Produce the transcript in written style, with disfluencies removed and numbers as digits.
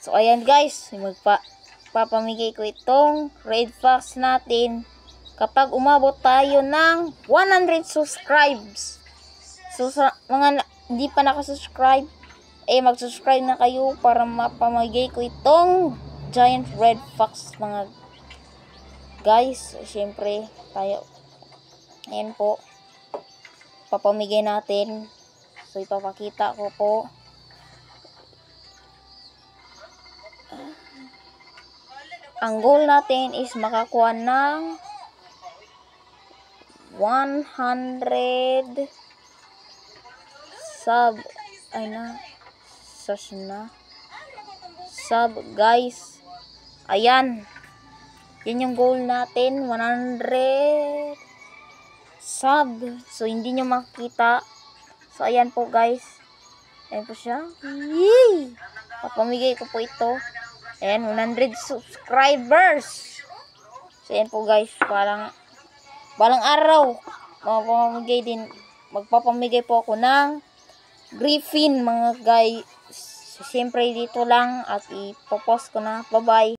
So, ayan guys, papamigay ko itong red fox natin kapag umabot tayo ng 100 subscribes. So, sa mga hindi pa nakasubscribe, mag-subscribe na kayo para mapamigay ko itong giant red fox mga guys. Siyempre, tayo, ayan po, papamigay natin. So, ipapakita ko po. Ang goal natin is makakuha ng 100 sub guys. Ayan. Yan yung goal natin, 100 sub. So, hindi nyo makita. So, ayan po guys. Ayan po siya. Yay! Papamigay ko po ito. Ayan, 100 subscribers. So, ayan po guys. Balang araw, magpapamigay po ako ng Griffin mga guys. So, siyempre dito lang at ipopost ko na. Bye-bye.